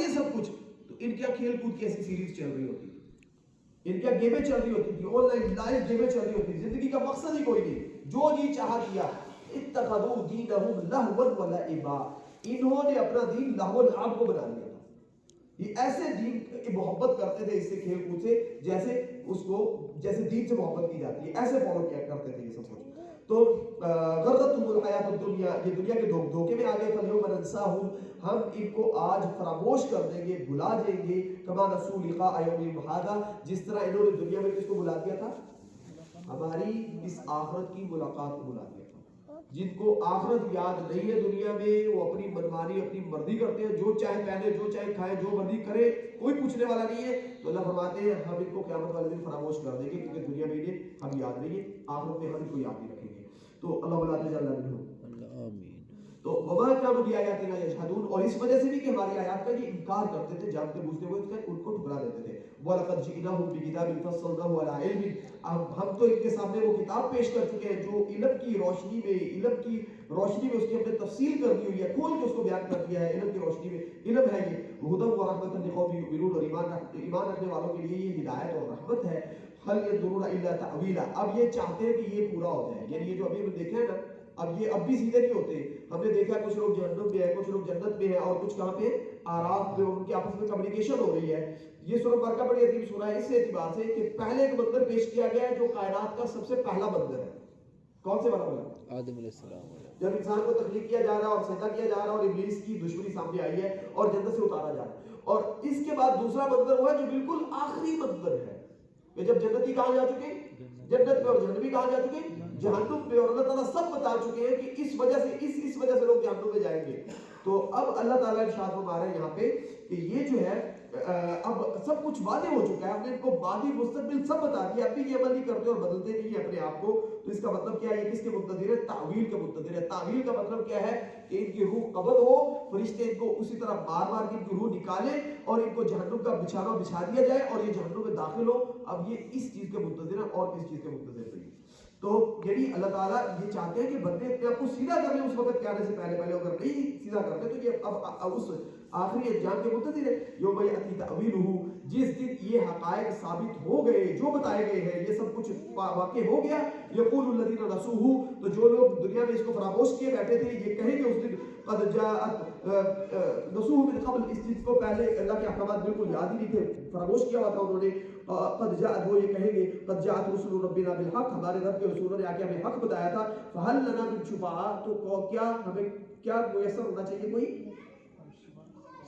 یہ سب کچھ، تو ان کیا کھیل کود کی ایسی سیریز چل رہی ہوتی، ان کیا گیمیں چل رہی ہوتی تھی، آن لائن لائیو گیمیں چل رہی ہوتی تھی، زندگی کا مقصد ہی کوئی نہیں، جو جی چاہا کیا. اتخذوا دینہم لہوا ولعبا، انہوں نے اپنا دین لہو و لعب کو بنا لیا تھا. یہ ایسے دین کی محبت کرتے تھے اس سے کھیل کود سے جیسے اس کو جیسے دین سے محبت کی جاتی ہے، ایسے فالو کیا کرتے تھے یہ سب کچھ. تو غرتہم الحیات الدنیا، یہ دنیا کے دھوکے میں آ گئے. فالیوم ننساہم، ہم ان کو آج فراموش کر دیں گے، بھلا دیں گے. کما نسوا لقاء یومہم ھذا، جس طرح انہوں نے دنیا میں کس کو بلا دیا تھا؟ ہماری اس آخرت کی ملاقات کو بلا دیا تھا. جن کو آخرت یاد نہیں ہے دنیا میں، وہ اپنی منمانی اپنی مرضی کرتے ہیں، جو چاہے پہنے، جو چاہے کھائے، جو مرضی کرے، کوئی پوچھنے والا نہیں ہے. تو اللہ فرماتے ہیں ہم ان کو قیامت والے دن فراموش کر دیں گے، کیونکہ دنیا میں انہیں ہم یاد نہیں ہے، آخرت میں ہم ان کو یاد نہیں رکھیں گے. تو اللہ بلا تجلی منہم. آمین. تو وما كانوا بآياتنا يجحدون، اور اس وجہ سے بھی کہ ہماری آیات کا یہ انکار کرتے تھے، جانتے بوجھتے ہوئے ان کو ٹھکرا دیتے تھے. وَلَقَدْ جِئْنَاهُمْ بِكِتَابٍ فَصَّلْنَاهُ عَلَىٰ عِلْمٍ، ہم تو ان کے سامنے وہ کتاب پیش کر چکے ہیں جو علم کی روشنی میں اس کی ہم نے تفصیل کر دی ہوئی ہے، کھول کے اس کو بیان کر دیا ہے. علم کی روشنی میں علم ہے یہ. هُدًى وَرَحْمَةً لِقَوْمٍ يُؤْمِنُونَ، اور ایمان رکھنے والوں کے لیے یہ ہدایت اور رحمت ہے. هَلْ يَنظُرُونَ إِلَّا تَأْوِيلَهُ، اب یہ چاہتے ہیں کہ یہ پورا ہو جائے، یعنی یہ جو ابھی ہم دیکھ رہے ہیں نا، اب بھی سیدھے نہیں ہوتے. ہم نے دیکھا کچھ لوگ جہنم میں ہیں، کچھ لوگ جنت میں ہیں، اور کچھ کہاں پہ؟ آراف میں، ان کی آپس میں کمیونیکیشن ہو رہی ہے. یہ سورہ برقہ بڑی عظیم سورہ ہے اس اعتبار سے کہ پہلے ایک منظر پیش کیا گیا ہے جو کائنات کا سب سے پہلا منظر ہے. کون سے والا منظر؟ آدم علیہ السلام. جب انسان کو تخلیق کیا جا رہا ہے اور سجدہ کیا جا رہا ہے اور ابلیس کی دشمنی سامنے آئی ہے اور جنت سے اتارا جا رہا ہے. اور اس کے بعد دوسرا منظر ہوا جو بالکل آخری منظر ہے کہ جب جنتی کہاں جا چکے؟ جنت میں. اور جہنمی کہاں جا چکے؟ جہنم میں. اور اللہ تعالیٰ سب بتا چکے ہیں کہ اس وجہ سے لوگ جہنم میں جائیں گے. تو اب اللہ تعالیٰ ارشاد فرما رہے ہیں یہاں پہ کہ یہ جو ہے اب سب کچھ واضح ہو چکا ہے، ہم نے ان کو ماضی مستقبل سب بتا دیا، اب بھی یہ عمل نہیں کرتے اور بدلتے نہیں ہیں اپنے آپ کو. تو اس کا مطلب کیا ہے؟ یہ کس کے منتظر ہے؟ تعویل کے منتظر ہے. تعویل کا مطلب کیا ہے؟ کہ ان کی روح قبض ہو، فرشتے ان کو اسی طرح مار کے ان کی روح نکالے اور ان کو جہنم کا بچھانا بچھا دیا جائے اور یہ جہنم میں داخل ہو. اب یہ اس چیز کے منتظر ہے اور اس چیز کے منتظر نہیں. تو یعنی اللہ تعالیٰ یہ چاہتے ہیں کہ بندے اپنے آپ کو سیدھا کر لیں اس وقت کے آنے سے پہلے. اگر نہیں سیدھا کرتے تو یہ اب اس آخری انجام کے منتظر ہے. یوم یأتی تأویلہ، جس دن یہ حقائق ثابت ہو گئے، جو بتائے گئے ہیں، یہ سب کچھ واقع ہو گیا. یقول الذین نسوہ، تو جو لوگ دنیا میں اس کو فراموش کیے بیٹھے تھے یہ کہیں گے اس دن قد جاءت نسوہ من قبل، اس چیز کو پہلے اللہ کے احکامات بالکل یاد ہی نہیں تھے، فراموش کیا ہوا تھا انہوں نے. قد جاءت، وہ یہ کہیں گے قد جاءت رسل ربنا بالحق، ہمارے رب کے رسولوں نے آ کے ہمیں حق بتایا تھا. فہل لنا من شفعاء، تو کیا ہمیں کیا میسر ہونا چاہیے کوئی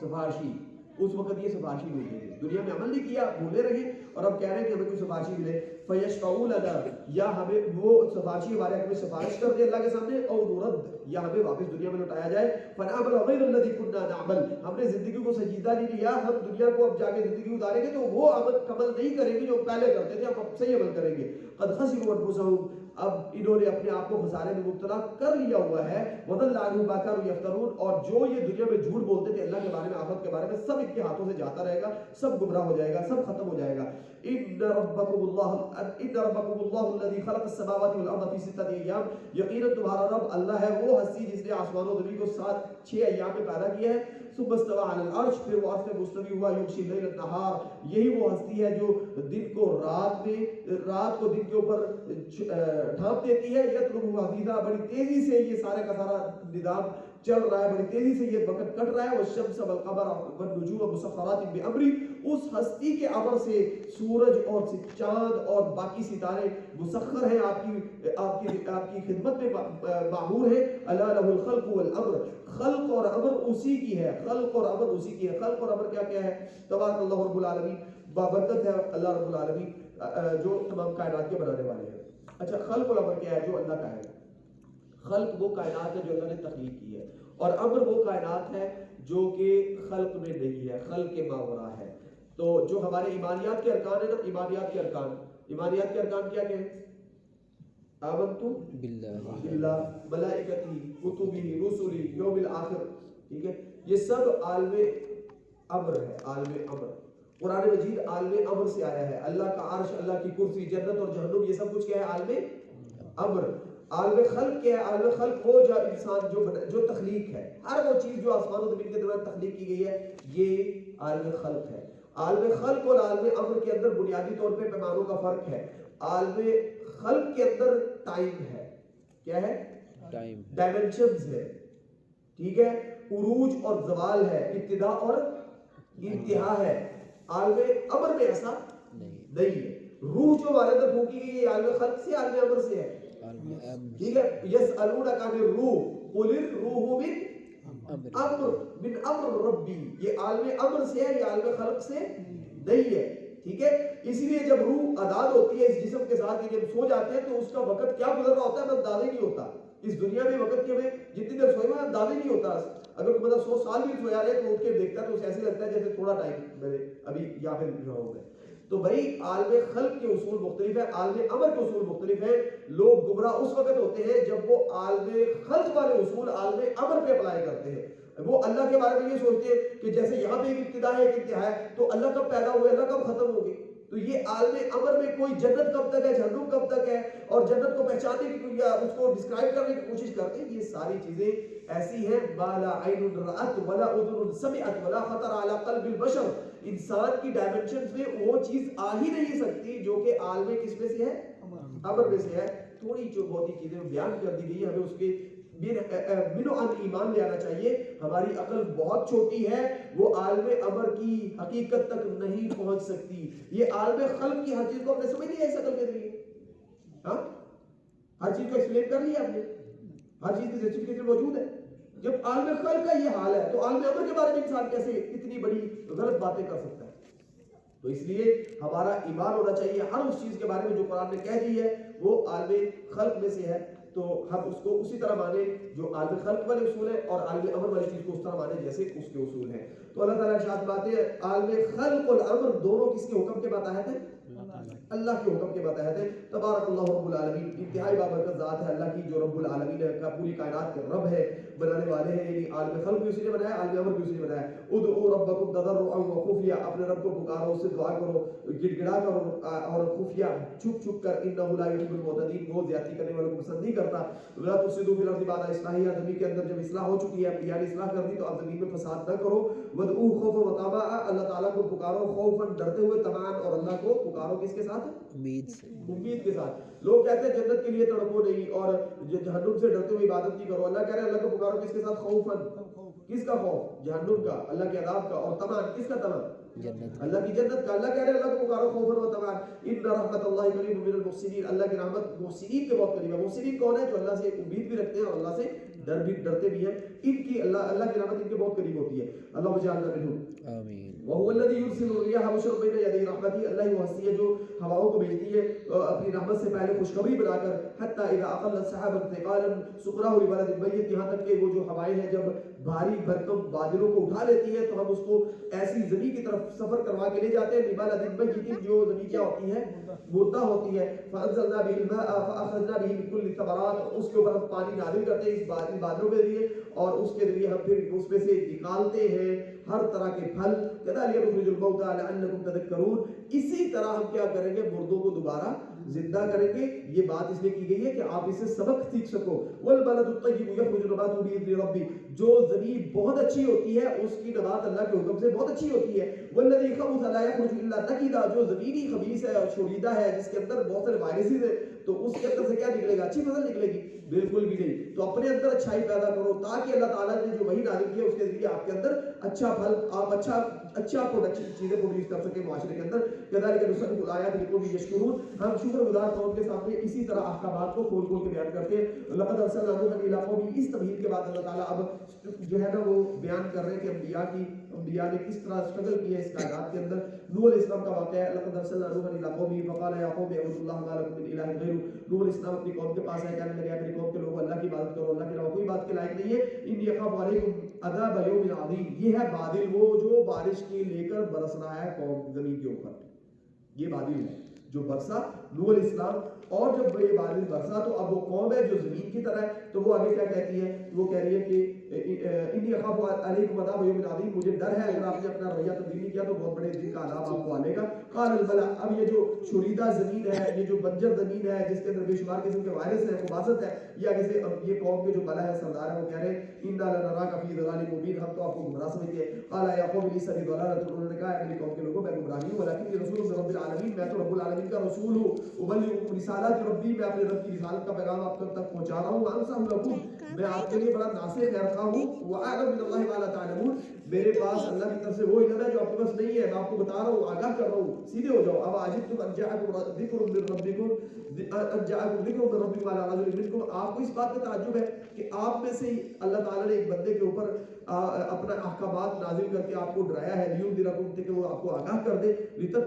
سفارشی. اس وقت یہ سفارشی مل گئی. دنیا میں عمل نہیں کیا، بھولے رہے، اور اب کہہ رہے ہیں کہ ہمیں کوئی سفارشی ملے. فیشفعوا لنا، یا ہمیں وہ سفارشی ہمارے حق میں سفارش کر دے اللہ کے سامنے. او نرد، یا ہمیں واپس دنیا میں لوٹایا جائے. فنعمل غیر الذی کنا نعمل، ہم نے زندگی کو سنجیدہ نہیں لیا، ہم دنیا کو اب جا کے زندگی اتاریں گے تو وہ عمل نہیں کریں گے جو پہلے کرتے تھے، ہم اب صحیح عمل کریں گے. قد خسروا انفسهم، اب انہوں نے اپنے آپ کو خسارے میں مبتلا کر لیا ہوا ہے. وضل عنہم ما كانوا یفترون، اور جو یہ دنیا میں جھوٹ بولتے تھے اللہ کے بارے میں، آخرت کے بارے میں، سب ان کے ہاتھوں سے جاتا رہے گا، سب گمراہ ہو جائے گا، سب ختم ہو جائے گا. ان ربکم اللہ الذی خلق السماوات والارض فی ستۃ ایام، یقینا تمہارا رب اللہ ہے وہ ہستی جس نے آسمان و زمین کو 6 ایام میں پیدا کیا ہے. ثم استوى علی العرش، پھر وہ عرش پہ مستوی ہوا. یغشی اللیل النہار، یہی وہ ہستی ہے جو دن کو رات میں، رات کو دن کے اوپر ڈھانپ دیتی ہے. یطلبہ حثیثا، بڑی تیزی سے یہ سارے کا سارا نظام چل رہا ہے، بڑی تیزی سے یہ وقت کٹ رہا ہے. والشمس والقمر والنجوم مسخرات بامری، اس ہستی کے امر سے سورج اور چاند اور باقی ستارے مسخر ہیں، آپ کی خدمت میں معمور ہیں. الا له الخلق والامر، خلق اور امر اسی کی ہے، خلق اور امر اسی کی ہے. خلق اور امر کیا ہے؟ تبارک اللہ رب العالمین، بابرکت ہے اللہ رب العالمین جو تمام کائنات کے بنانے والے ہیں. اچھا، خلق اور امر کیا ہے؟ جو اللہ کا ہے. خلق وہ کائنات ہے جو اللہ نے تخلیق کی ہے، اور امر وہ کائنات ہے جو کہ خلق میں نہیں ہے، خلق کے ماوراء ہے. تو جو ہمارے ایمانیات کے ارکان ہیں نا، ایمانیات کے ارکان کیا ہیں؟ آمنتو باللہ ملائکتی کتبی رسلی یوم الآخر. ٹھیک ہے، یہ سب عالم امر ہے. عالم امر، قرآن مجید عالم امر سے آیا ہے. اللہ کا عرش، اللہ کی کرسی، جنت اور جہنم، یہ سب کچھ کیا ہے؟ عالم امر. عالم خلق کیا ہے؟ عالم خلق وہ جو انسان جو تخلیق ہے، ہر وہ چیز جو آسمان و زمین کے درمیان تخلیق کی گئی ہے، یہ عالم خلق ہے. عالم خلق اور عالم امر کے اندر بنیادی طور پہ پیمانوں کا فرق ہے. عالم خلق کے اندر ٹائم ہے. کیا ہے؟ ٹائم، ڈائمنشنز ہے. ٹھیک ہے، عروج اور زوال ہے، ابتدا اور انتہا ہے. عالم امر میں ایسا نہیں ہے. روح جو ہمارے اندر پھونکی گئی ہے عالم خلق سے، عالم امر سے ہے. ٹھیک ہے، یسألونک عن الروح قل الروح من امر ربی. یہ عالم امر سے ہے، یہ عالم خلق سے نہیں ہے. ٹھیک ہے، اسی لیے جب روح آزاد ہوتی ہے اس جسم کے ساتھ، جب سو جاتے ہیں تو اس کا وقت کیا گزر رہا ہوتا ہے ہمیں اندازہ نہیں ہوتا. اس دنیا میں وقت کے ہمیں جتنی دیر سوئے ہوئے اندازہ نہیں ہوتا. اگر کوئی 100 سال بھی سویا رہے تو اٹھ کے دیکھتا ہے تو اسے ایسے لگتا ہے جیسے تھوڑا ٹائم میں ابھی یہاں پہ رہا ہوں میں. تو بھائی عالم خلق کے اصول مختلف ہیں، عالم امر کے اصول مختلف ہیں. لوگ گمراہ اس وقت ہوتے ہیں جب وہ عالم خلق والے اصول عالم امر پہ اپلائی کرتے ہیں. وہ اللہ کے بارے میں یہ سوچتے ہیں کہ جیسے یہاں پہ ایک ابتدا ہے، ایک انتہا ہے، تو اللہ کب پیدا ہوئے، اللہ کب ختم ہوگی. تو یہ عالم امر میں کوئی جنت کب تک ہے، جہنم کب تک ہے، اور جنت کو پہچاننے کی یا اس کو ڈسکرائب کرنے کی کوشش کرتے ہیں. یہ ساری چیزیں ایسی ہیں ما لا عین رأت ولا اذن سمعت ولا خطر علی قلب البشر. انسان کی ڈائمنشنز میں وہ چیز آ ہی نہیں سکتی جو کہ عالم کس میں سے ہے، امر میں سے ہے. تھوڑی جو بہت ہی چیزیں بیان کر دی گئی ہیں، ہمیں اس کے بنو ان ایمان لے آنا چاہیے. ہماری عقل بہت چھوٹی ہے، وہ عالم امر کی حقیقت تک نہیں پہنچ سکتی. یہ عالم خلق کی ہر چیز کو ہم نے سمجھ لیا اس عقل کے ذریعے. ہاں، ہر چیز کو ایکسپلین کر لیا آپ نے، ہر چیز کی جسٹیفیکیشن موجود ہے. جب عالم خلق کا یہ حال ہے تو عالم امر کے بارے میں انسان کیسے اتنی بڑی غلط باتیں کر سکتا ہے؟ تو اس لیے ہمارا ایمان ہونا چاہیے ہر اس چیز کے بارے میں جو قرآن نے کہہ دی ہے وہ عالم خلق میں سے ہے. تو ہم اس کو اسی طرح مانیں جو عالم خلق والے اصول ہیں، اور عالم امر والی چیز کو اس طرح مانیں جیسے اس کے اصول ہیں. تو اللہ تعالیٰ ارشاد فرماتے ہیں عالم خلق اور امر دونوں کس کے حکم کے ماتحت ہیں؟ اللہ کے حکم کے ماتحت ہیں. تبارک اللہ رب العالمین، انتہائی بابرکت ذات ہے اللہ کی جو رب العالمین ہے، پوری کائنات کے رب ہے، بنانے والے ہیں. یعنی عالم خلق بھی اسی نے بنایا، عالم امر بھی اسی نے بنایا. ادعوا ربکم تضرعا وخفیا، اپنے رب کو پکارو، اس سے دعا کرو، گڑ گڑا کرو اور خفیہ چھپ چھپ کر. انہ لا یحب المعتدین، وہ زیادتی کرنے والوں کو پسند نہیں کرتا. ولا تفسدوا فی الارض بعد اصلاحها، زمین کے اندر جب اصلاح ہو چکی ہے، یعنی اصلاح کر دی تو اب زمین میں فساد نہ کرو. ودعوه خوفا وطمعا، اللہ تعالیٰ کو پکارو خوفا ڈرتے ہوئے، طمعا اور اللہ کو پکارو کس کے ساتھ؟ امید سے، امید کے ساتھ. لوگ کہتے ہیں جنت کے لیے تڑپو نہیں اور جہنم سے ڈرتے ہوئے عبادت نہیں کرو. اللہ کہہ رہے ہیں اللہ کو پکارو کس کے ساتھ؟ خوفا. کس کا خوف؟ جہنم کا، اللہ کے عذاب کا. اور طمعا، کس کا طمع؟ جنت، اللہ کی جنت کا. اللہ کہہ رہے ہیں اللہ کو پکارو خوفا و طمعا. ان رحمت اللہ قریب من المحسنین، اللہ کی رحمت محسنین کے بہت قریب ہے. محسنین کون ہے؟ جو اللہ سے امید بھی رکھتے ہیں اور اللہ سے ڈرتے بھی ہیں. ان کی اللہ کی رحمت ان کے بہت قریب ہوتی ہے. اللہ مجھے اللہ منہم آمین. وهو الذي يرسل الرياح بشرا بين يدي رحمته، اللہ ہی وہ ہستی ہے جو ہواؤں کو بھیجتی ہے اپنی رحمت سے پہلے خوشخبری بنا کر. حتى اذا اقلت سحابا ثقالا سقناه لبلد میت، یہاں تک کہ وہ جو ہوائیں ہیں جب بھاری بھرکم بادلوں کو اٹھا لیتی ہے تو ہم اس کو ایسی زمین کی طرف سفر کروا کے لے جاتے ہیں. لبلد میت، جو زمین کیا ہوتی ہے؟ مردہ ہوتی ہے. فانزلنا به الماء فاخرجنا به من كل الثمرات، اس کے اوپر ہم پانی نازل کرتے ہیں اس بادلوں کے ذریعے، اور اس کے ذریعے ہم پھر اس میں سے نکالتے ہیں ہر طرح کے پھل. كذلك نخرج الموتى لعلكم تذكرون، اسی طرح ہم کیا کریں گے؟ مردوں کو دوبارہ زندہ کریں گے. یہ بات اس لیے کی گئی ہے کہ آپ اسے سبق سیکھ سکو. والبلد الطيب يخرج نباته بإذن ربه، جو زمین بہت اچھی ہوتی ہے اس کی نبات اللہ کے حکم سے بہت اچھی ہوتی ہے. والذي خبث لا يخرج الا نكدا، جو زمینی خبیث ہے اور شوریدہ ہے جس کے اندر بہت سارے وائرسز ہیں، تو اس کے اندر سے کیا نکلے گا؟ اچھی فصل نکلے گی؟ بالکل بھی نہیں. تو اپنے اندر اچھائی پیدا کرو تاکہ اللہ تعالیٰ نے جو وہی نازل کی ہے اس کے ذریعے آپ کے اندر اچھا پھل، آپ اچھا پروڈکشن چیزیں پروڈیوس کر سکے معاشرے کے اندر. كذلك نصرف الآيات لقوم يشكرون، ہم شکر گزار قوم کے سامنے اسی طرح احکامات کو کھول کھول کے بیان کرتے ہیں. لقد ارسلنا نوحا الى قومه، اس تمہید کے بعد اللہ تعالیٰ اب جو ہے نا وہ بیان کر رہے ہیں کہ انبیاء نے کس طرح اسٹرگل کیا اس کائنات کے اندر. نوح علیہ السلام کا واقعہ ہے. لقد ارسلنا نوحا الى قومه فقال يا قوم اعبدوا الله ما لكم من اله غيره. نوح علیہ السلام اپنی قوم کے پاس آئے، کہنے لگے میری قوم کے لوگوں اللہ کی عبادت کرو، اللہ کے علاوہ کوئی بات کے لائق نہیں ہے. انی اخاف علیکم عذاب یوم عظیم، یہ ہے بادل وہ جو بارش کے لے کر برس رہا ہے قوم زمین کے اوپر. یہ بادل ہے جو برسا نوح علیہ السلام، اور جب یہ بادل برسا تو اب وہ قوم ہے جو زمین کی طرح ہے. تو وہ آگے کیا کہتی ہے؟ وہ کہہ رہی ہے کہ انی اخاف علیکم عذاب یوم عظیم، مجھے ڈر ہے اگر آپ نے اپنا رویہ تبدیل نہیں کیا تو بہت بڑے دن کا عذاب آپ کو آنے گا. قال البلا، اب یہ جو شوریدہ زمین ہے، یہ جو بنجر زمین ہے جس کے اندر بے شمار قسم کے وائرس ہیں، مباحثت ہے، یا جیسے یہ قوم کے جو بلا ہے سردار ہے وہ کہہ رہے ہیں انا لنراک فی ضلال مبین، ہم تو آپ کو گمراہ سمجھتے ہیں. قال یا قوم لیس بی ضلالۃ، انہوں نے کہا میری قوم کے لوگوں میں گمراہی ہوں، ولکن رسول من رب العالمین، میں تو رب العالمین کا رسول ہوں. ابلغکم رسالات ربی، میں اپنے رب کی رسالت کا پیغام آپ تک پہنچا رہا ہوں. وانصح لکم، میں آپ کے لیے بڑا ناصح خیرخواہ ہوں. واعلم من اللہ ما لا تعلمون، میرے پاس اللہ کی طرف سے وہ علم ہے جو آپ کے پاس نہیں ہے، میں آپ کو بتا رہا ہوں، آگاہ کر رہا ہوں، سیدھے ہو جاؤ. اب عجبتم ان جاءکم ذکر من ربکم، ان جاءکم ذکر من ربکم علی رجل منکم، آپ کو اس بات کا تعجب ہے کہ آپ میں سے اللہ تعالیٰ نے ایک بندے کے اوپر اپنا احکامات نازل کر کے آپ کو ڈرایا ہے. لینذرکم، کہ وہ آپ کو آگاہ کر دے.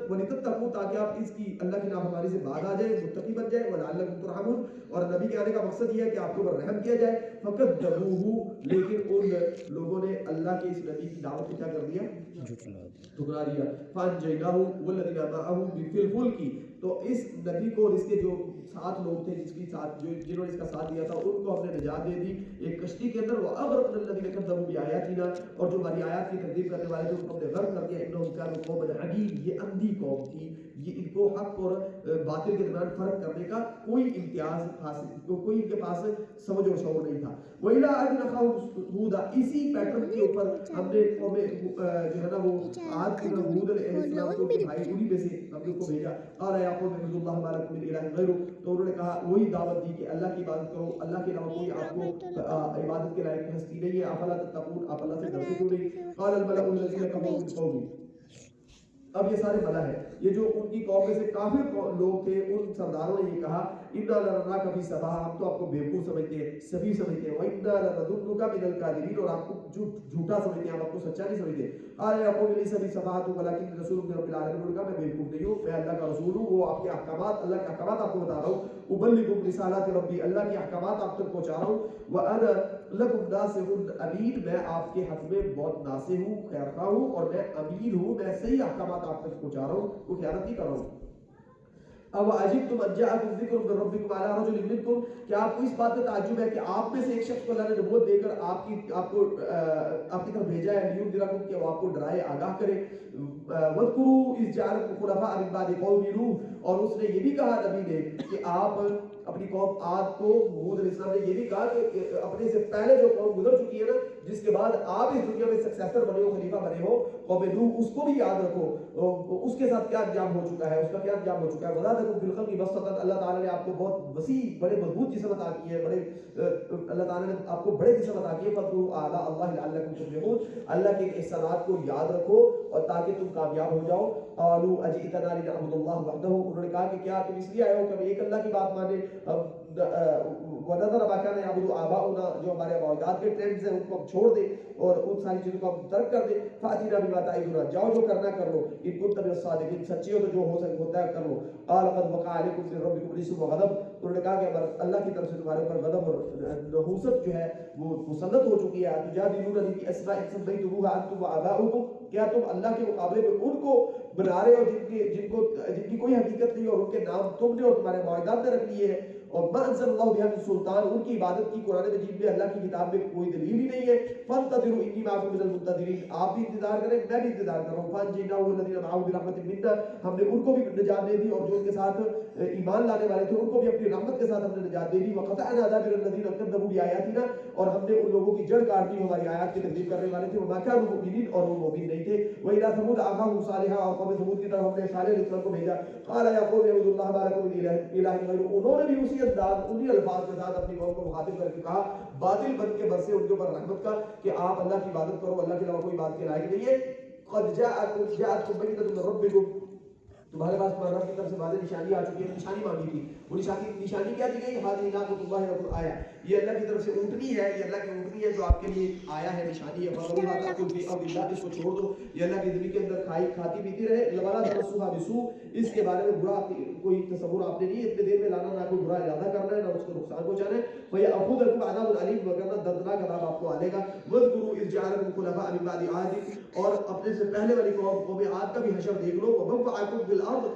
ولتتقوا، تاکہ آپ اس کی اللہ کی نافرمانی سے باز آ جائیں، متقی بن جائیں. ولعلکم ترحمون، اور نبی کے آنے کا مقصد یہ ہے کہ آپ کے اوپر رحم کیا جائے. فکذبوہ، لیکن ان لوگوں نے اللہ کے اس نبی کی دعوت کو کیا کر دیا؟ ٹھکرا دیا. فانجیناہ والذین معہ فی الفلک، تو اس نبی کو اور اس کے جو ساتھ لوگ تھے جس کی ساتھ جنہوں نے اس کا ساتھ دیا تھا ان کو ہم نے نجات دے دی ایک کشتی کے اندر. واغرقنا الذین کذبوا بآیاتنا، اور جو ہماری آیات کی تکذیب کرنے والے تھے ان کو ہم نے غرق کر دیا. انہم کانوا قوما عمین، یہ اندھی قوم تھی، یہ ان کو حق اور باطل کے درمیان فرق کرنے کا کوئی امتیاز حاصل، کوئی ان کے پاس سمجھ اور شعور نہیں تھا. وَإِلَىٰ عَادٍ أَخَاهُمْ هُودًا، اسی پیٹرن کے اوپر ہم نے قوم جو ہے نا وہ عاد کی طرف ہود علیہ السلام کو بھائی انہی میں سے ہم نے ان کو بھیجا. قال یا قوم اعبدوا اللہ ما لکم من الہ غیرہ، تو انہوں نے کہا وہی دعوت دی کہ اللہ کی عبادت کرو، اللہ کے علاوہ کوئی آپ کو عبادت کے لائق ہستی نہیں ہے. افلا تتقون، آپ اللہ سے ڈرتے کیوں نہیں؟ قال الملأ الذین کفروا من قومہ، اب یہ سارے بلا ہے، یہ جو ان کی قوم میں سے کافر لوگ تھے ان سرداروں نے یہ کہا انا لنراک فی سفاہہ، ہم تو آپ کو بیوقوف سمجھتے ہیں، سفیہ سمجھتے ہیں. وانا لنظنک من الکاذبین، اور آپ کو جھوٹا سمجھتے ہیں، ہم آپ کو سچا نہیں سمجھتے. قال یا قوم لیس بی سفاہۃ ولکن رسول من رب العالمین، انہوں نے کہا میں بیوقوف نہیں ہوں، میں اللہ کا رسول ہوں، وہ آپ کے احکامات، اللہ کے احکامات آپ کو بتا رہا ہوں. ابلغکم رسالات ربی، اللہ کے احکامات آپ تک پہنچا رہا ہوں. وانا لکم ناصح امین، میں آپ کے حق میں بہت ناصح ہوں، خیرخواہ ہوں، اور میں امین ہوں، میں صحیح احکامات آپ تک پہنچا رہا ہوں، کوئی خیانت نہیں کر رہا ہوں. اب عجبتم ان جاءکم ذکر من ربکم علی رجل منکم، کیا آپ کو اس بات کا تعجب ہے کہ آپ میں سے ایک شخص کو اللہ نے نبوت دے کر آپ کی طرف بھیجا ہے. لینذرکم، کہ وہ آپ کو ڈرائے، آگاہ کرے. واذکروا اذ جعلکم خلفاء من بعد قوم نوح، اور اس نے یہ بھی کہا نبی نے کہ آپ اپنی قوم عاد کو، ہود علیہ السلام نے یہ بھی کہا کہ اپنے سے پہلے جو قوم گزر چکی ہے نا، جس کے بعد آپ اس دنیا میں سکسیسر بنے ہو، خلیفہ بنے ہو، قوم نوح، اس کو بھی یاد رکھو، اس کے ساتھ کیا انجام ہو چکا ہے، اس کا کیا انجام ہو چکا ہے. وزادکم فی الخلق بسطۃ، اللہ تعالیٰ نے آپ کو بہت وسیع، بڑے مضبوط جسم عطا کی ہے، اللہ تعالیٰ نے آپ کو بڑے جسم عطا کیے. فاذکروا آلاء اللہ لعلکم تفلحون، اللہ کے احسانات کو یاد رکھو اور تاکہ تم کامیاب ہو جاؤ. قالوا اجئتنا لنعبد اللہ وحدہ، انہوں نے کہا کہ کیا تم اس لیے آئے ہو کہ ایک اللہ کی بات مانے. وَنَذَرَ مَا كَانَ يَعْبُدُ آبَاؤُنَا، جو ہمارے آباؤجداد کے ٹرینڈز ہیں ان کو ہم چھوڑ دیں اور ان ساری چیزوں کو ہم ترک کر دیں. فَأْتِنَا بِمَا تَعِدُنَا، جاؤ جو کرنا کر لو. إِن كُنتَ مِنَ الصَّادِقِينَ، سچے ہو تو جو ہوتا ہے کر لو. قَالَ قَدْ وَقَعَ عَلَيْكُمْ مِن رَّبِّكُمْ رِجْسٌ وَغَضَبٌ، انہوں نے کہا کہ اللہ کی طرف سے تمہارے اوپر غضب اور نحوست جو ہے وہ مسلط ہو چکی ہے. تجادلوننی فی اسماء سمیتموها انتم وآباؤکم، کیا تم اللہ کے مقابلے میں ان کو بنا رہے ہو جن کی کوئی حقیقت نہیں، اور ان کے نام تم نے اور تمہارے معاہدات نے رکھ لیے ہیں. اور ما انزل اللہ بها من سلطان، ان کی عبادت کی قرآن مجید میں، اللہ کی کتاب میں کوئی دلیل ہی نہیں ہے. فانتظروا انی معکم من المنتظرین، آپ بھی انتظار کریں، میں بھی انتظار کر رہا ہوں. فانجیناہ والذین معہ برحمۃ منا، ہم نے ان کو بھی نجات دے دی اور جو ان کے ساتھ ایمان لانے والے تھے ان کو بھی اپنی رحمت کے ساتھ ہم نے نجات دے دی. وقطعنا دابر الذین کذبوا بآیاتنا، اور ہم نے ان لوگوں کی جڑ کاٹ دی ہماری آیات کی تکذیب کرنے والے تھے. وما كانوا مؤمنین، اور وہ مومن نہیں تھے. وإلى ثمود أخاهم صالحا، اور قوم ثمود کی طرف ہم نے صالح علیہ السلام کو بھیجا. قال یا قوم اعبدوا اللہ ما لکم من الہ غیرہ، انہوں نے بھی اسی انداز، انہی الفاظ کے ساتھ اپنی قوم کو مخاطب کر کے کہا باطل بن کے برسے ان کے اوپر رحمت کا کہ آپ اللہ کی عبادت کرو، اللہ کے علاوہ کوئی بات کے لائق نہیں ہے. قد جاءتکم بینۃ من ربکم، تمہارے پاس تمہارے رب کی طرف سے واضح نشانی آ چکی ہے. نشانی مانگی تھی، وہ نشانی کیا دی گئی؟ ہذہ ناقۃ اللہ لکم آیہ، یہ اللہ کی طرف سے اونٹنی ہے، یہ اللہ کی اونٹنی ہے جو آپ کے لیے آیا ہے، نشانی ہے. فَذَرُوهَا تَأْكُلْ فِي أَرْضِ اللَّهِ، اس کو چھوڑ دو یہ اللہ کی زمین کے اندر کھاتی پیتی رہے. وَلَا تَمَسُّوهَا بِسُوءٍ، اس کے بارے میں برا کوئی تصور آپ نے نہیں اتنے دیر میں لانا، نہ کوئی برا ارادہ کرنا ہے، نہ اس کو نقصان پہنچانا ہے. فَيَأْخُذَكُمْ عَذَابٌ أَلِيمٌ، وَكَانَ دَرْدناک عذاب آپ کو آنے گا. وَاذْكُرُوا إِذْ جَعَلَكُمْ خُلَفَاءَ مِن بَعْدِ عَادٍ، اور اپنے سے پہلے والی قوم عاد کا بھی حشر دیکھ لو. وَبَوَّعَكُمْ فِي الْأَرْضِ،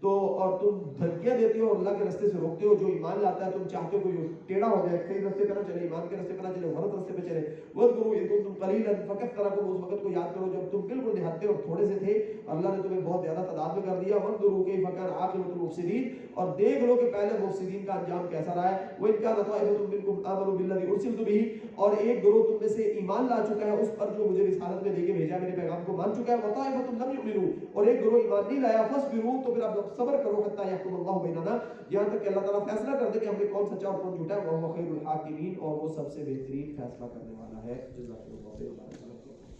تو اور تم دھمکیاں دیتے ہو اور اللہ کے راستے سے روکتے ہو جو ایمان لاتا ہے، تم چاہتے ہو کوئی ٹیڑھا ہو جائے، صحیح راستے پہ نہ چلے، ایمان کے راستے پہ نہ چلے، غلط راستے پہ چلے. وَاذْكُرُوا إِذْ كُنتُمْ قَلِيلًا فَكَثَّرَكُمْ، اس وقت کو یاد کرو جب تم بالکل نہتے اور تھوڑے سے تھے، اللہ نے تمہیں بہت زیادہ تعداد میں کر دیا. وَانظُرُوا كَيْفَ كَانَ عَاقِبَةُ الْمُفْسِدِينَ، اور دیکھ لو کہ پہلے مفسدین کا انجام کیسا رہا ہے. وَإِنْ كَانَ طَائِفَةٌ مِّنْكُمْ آمَنُوا بِالَّذِي أُرْسِلْتُ بِهِ، اور ایک گروہ تم میں سے ایمان لا چکا ہے اس پر جو مجھے رسالت میں دے کے بھیجا، میرے پیغام کو مان چکا ہے. وَطَائِفَةٌ لَمْ يُؤْمِنُوا، اور ایک گروہ ایمان نہیں لایا. فَاصْبِرُوا، تو پھر اب صبر کرو، حَتَّىٰ يَحْكُمَ اللَّهُ بَيْنَنَا، یہاں تک کہ اللہ تعالیٰ فیصلہ کر دے کہ ہم میں کون سچا اور کون جھوٹا ہے. وَهُوَ خَيْرُ الْحَاكِمِينَ، اور وہ سب سے بہترین فیصلہ کرنے والا ہے. جزاک اللہ خیر.